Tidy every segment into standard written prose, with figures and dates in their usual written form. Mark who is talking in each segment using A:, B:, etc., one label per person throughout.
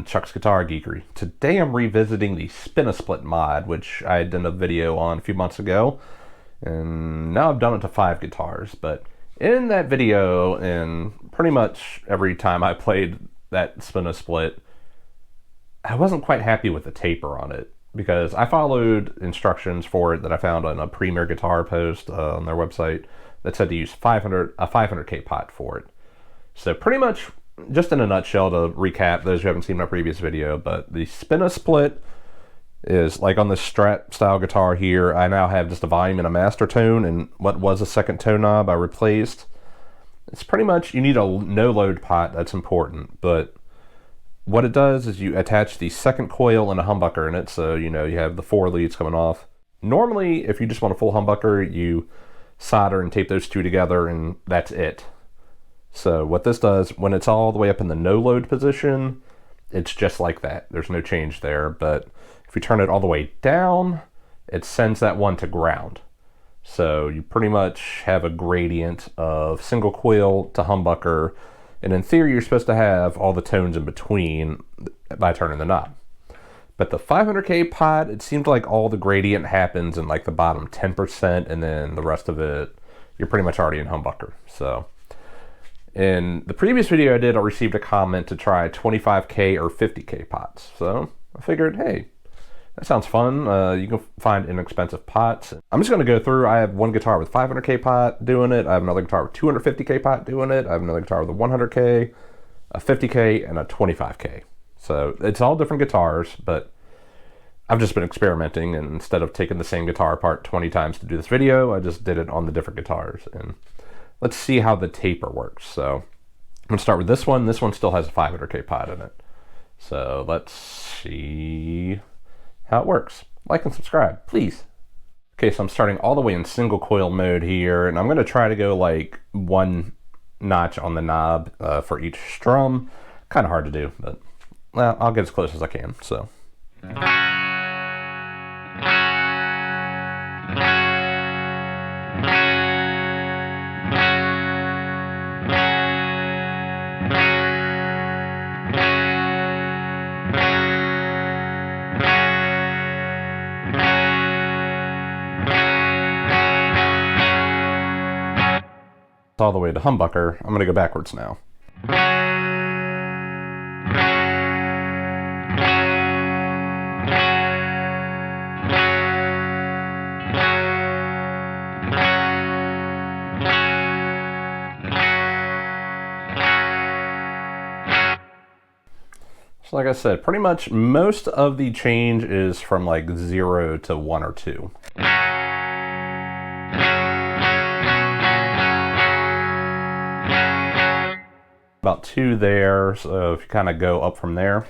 A: everyone, Chuck's Guitar Geekery. Today I'm revisiting the Spin-A-Split mod, which I did a video on a few months ago, and now I've done it to 5 guitars. But in that video, and pretty much every time I played that Spin-A-Split, I wasn't quite happy with the taper on it, because I followed instructions for it that I found on a Premier Guitar post on their website that said to use a 500K pot for it. So pretty much, just in a nutshell, to recap, those who haven't seen my previous video, but the Spin-A-Split is like on this Strat style guitar here. I now have just a volume and a master tone, and what was a second tone knob I replaced. It's pretty much, you need a no load pot, that's important, but what it does is you attach the second coil and a humbucker in it, so you have the 4 leads coming off. Normally, if you just want a full humbucker, you solder and tape those two together and that's it. So what this does, when it's all the way up in the no load position, it's just like that. There's no change there, but if you turn it all the way down, it sends that one to ground. So you pretty much have a gradient of single coil to humbucker, and in theory you're supposed to have all the tones in between by turning the knob. But the 500K pot, it seems like all the gradient happens in like the bottom 10%, and then the rest of it, you're pretty much already in humbucker. So in the previous video I did, I received a comment to try 25K or 50K pots. So I figured, hey, that sounds fun. You can find inexpensive pots. I'm just going to go through. I have one guitar with 500K pot doing it. I have another guitar with 250K pot doing it. I have another guitar with a 100K, a 50K, and a 25K. So it's all different guitars, but I've just been experimenting, and instead of taking the same guitar apart 20 times to do this video, I just did it on the different guitars. And let's see how the taper works. So I'm going to start with this one. This one still has a 500K pot in it. So let's see how it works. Like and subscribe, please. Okay, so I'm starting all the way in single coil mode here, and I'm going to try to go like 1 notch on the knob for each strum. Kind of hard to do, but well, I'll get as close as I can. So all the way to humbucker. I'm going to go backwards now. So like I said, pretty much most of the change is from like 0 to 1 or 2. About 2 there, so if you kind of go up from there.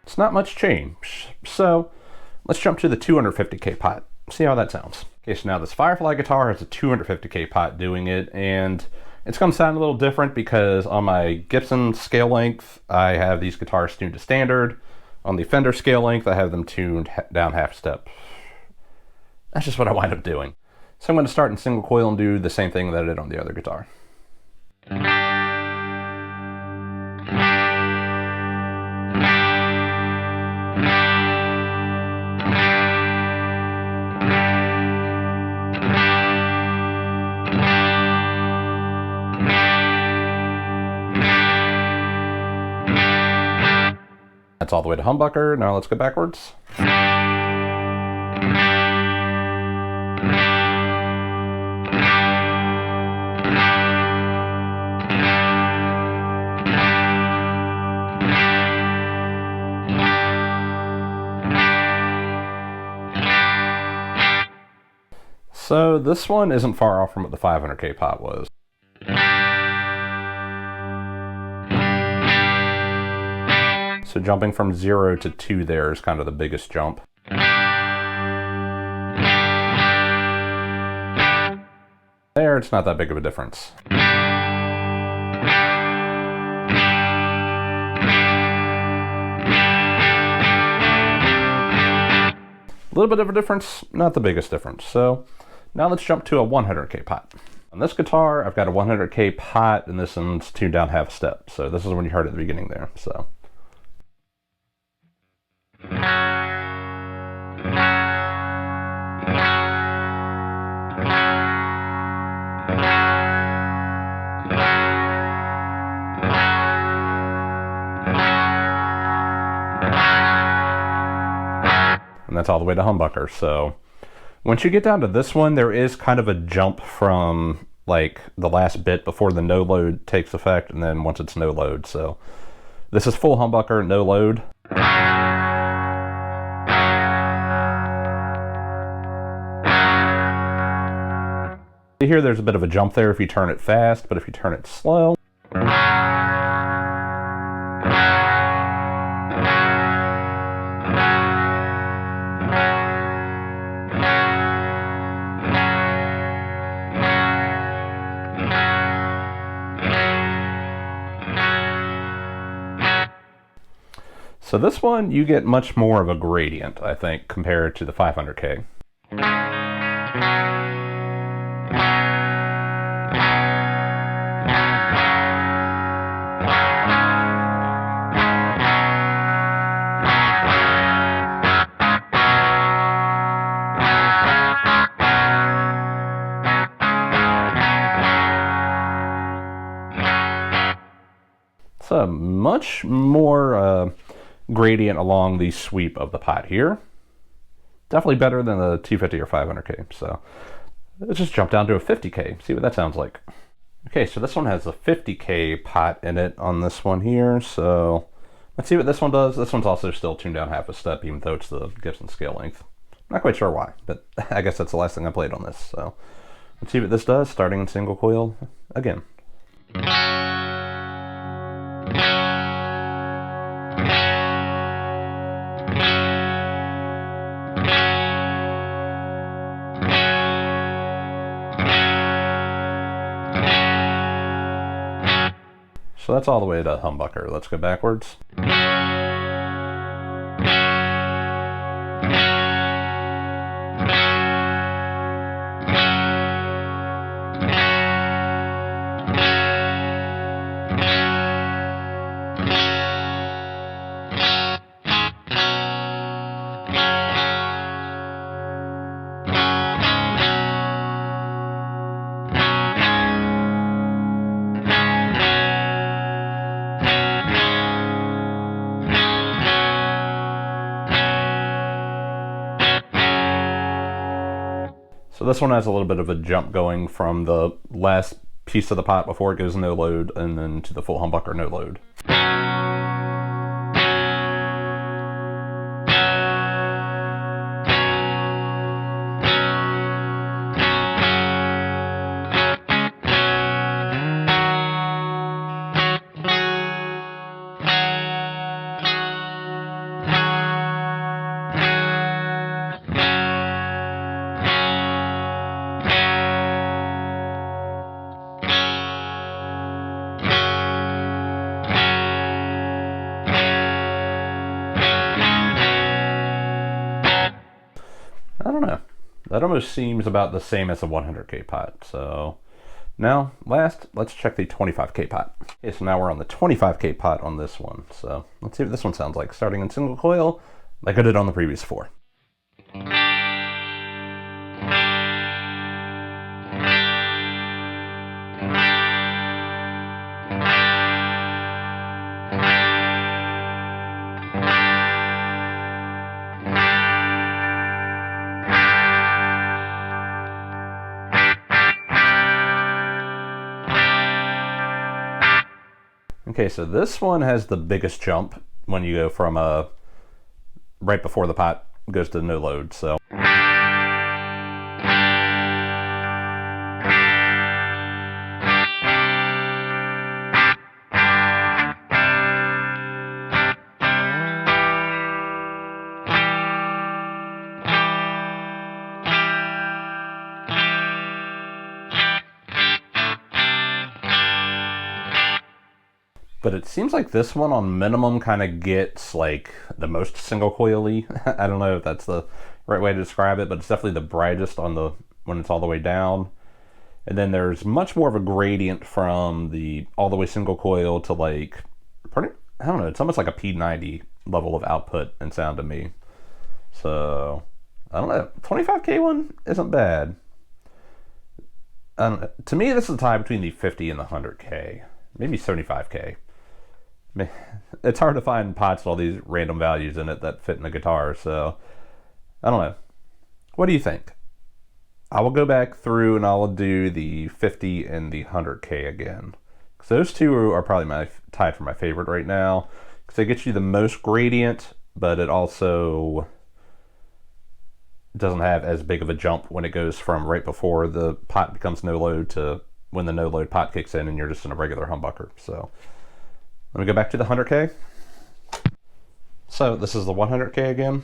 A: It's not much change. So let's jump to the 250K pot. See how that sounds. Okay, so now this Firefly guitar has a 250K pot doing it, and it's going to sound a little different because on my Gibson scale length, I have these guitars tuned to standard. On the Fender scale length, I have them tuned down half step. That's just what I wind up doing. So I'm going to start in single coil and do the same thing that I did on the other guitar. That's all the way to humbucker. Now let's go backwards. So this one isn't far off from what the 500K pot was. So jumping from 0 to 2 there is kind of the biggest jump. There, it's not that big of a difference. A little bit of a difference, not the biggest difference. So Now let's jump to a 100K pot. On this guitar, I've got a 100K pot, and this one's tuned down half a step. So this is when you heard at the beginning there. So. And that's all the way to humbucker. So once you get down to this one, there is kind of a jump from like the last bit before the no load takes effect, and then once it's no load. So this is full humbucker, no load. Here there's a bit of a jump there if you turn it fast, but if you turn it slow, so this one, you get much more of a gradient, I think, compared to the 500K. It's a much more gradient along the sweep of the pot here. Definitely better than the 250 or 500K. So let's just jump down to a 50K, see what that sounds like. Okay, so this one has a 50K pot in it on this one here. So let's see what this one does. This one's also still tuned down half a step, even though it's the Gibson scale length. Not quite sure why, but I guess that's the last thing I played on this. So let's see what this does, starting in single coil again. So that's all the way to humbucker. Let's go backwards. So this one has a little bit of a jump going from the last piece of the pot before it goes no load and then to the full humbucker no load. I don't know. That almost seems about the same as a 100K pot. So now, last, let's check the 25K pot. Okay, so now we're on the 25K pot on this one. So let's see what this one sounds like, starting in single coil, like I did on the previous four. Okay, so this one has the biggest jump when you go from right before the pot goes to no load. So but it seems like this one on minimum kind of gets like the most single coily. I don't know if that's the right way to describe it, but it's definitely the brightest on the when it's all the way down. And then there's much more of a gradient from the all the way single coil to like, I don't know, it's almost like a P90 level of output and sound to me. So, I don't know, 25K one isn't bad. To me, this is a tie between the 50 and the 100K, maybe 75K. It's hard to find pots with all these random values in it that fit in a guitar, so I don't know. What do you think? I will go back through and I will do the 50 and the 100K again. Because those two are probably tied for my favorite right now. Because they get you the most gradient, but it also doesn't have as big of a jump when it goes from right before the pot becomes no load to when the no load pot kicks in and you're just in a regular humbucker. So let me go back to the 100K. So this is the 100K again.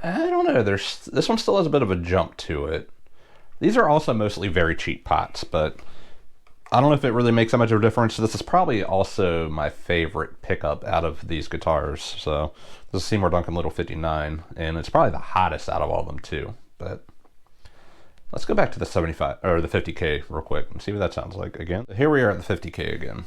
A: I don't know, this one still has a bit of a jump to it. These are also mostly very cheap pots, but I don't know if it really makes that much of a difference. This is probably also my favorite pickup out of these guitars. So this is Seymour Duncan Little 59, and it's probably the hottest out of all of them too. But let's go back to the 75 or the 50K real quick and see what that sounds like again. Here we are at the 50K again.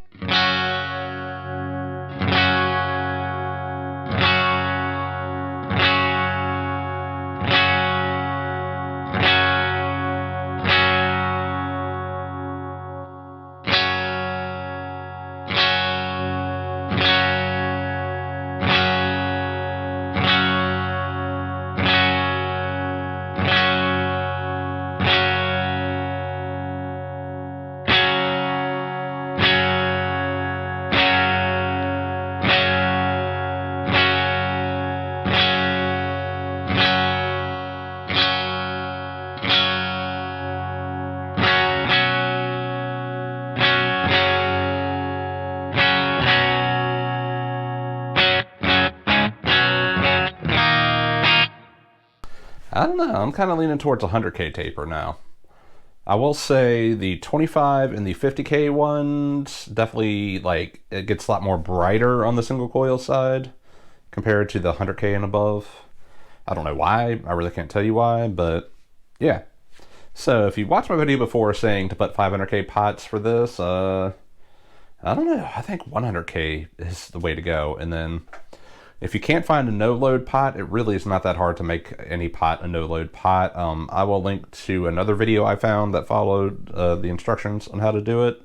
A: I don't know, I'm kind of leaning towards a 100K taper now. I will say the 25 and the 50K ones definitely, like, it gets a lot more brighter on the single coil side compared to the 100K and above. I don't know why, I really can't tell you why, but yeah. So if you watched my video before saying to put 500K pots for this, I don't know, I think 100K is the way to go. And then if you can't find a no-load pot, it really is not that hard to make any pot a no-load pot. I will link to another video I found that followed the instructions on how to do it.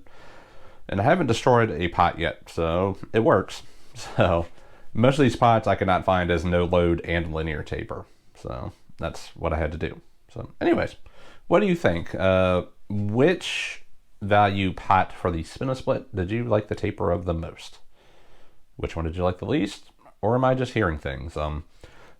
A: And I haven't destroyed a pot yet, so it works. So most of these pots I cannot find as no-load and linear taper. So that's what I had to do. So anyways, what do you think? Which value pot for the Spin-A-Split did you like the taper of the most? Which one did you like the least? Or am I just hearing things?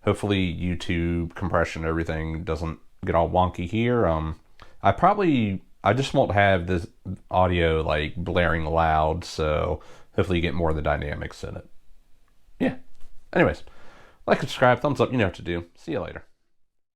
A: Hopefully YouTube compression and everything doesn't get all wonky here. I just won't have this audio like blaring loud, so hopefully you get more of the dynamics in it. Yeah. Anyways, like, subscribe, thumbs up, you know what to do. See you later.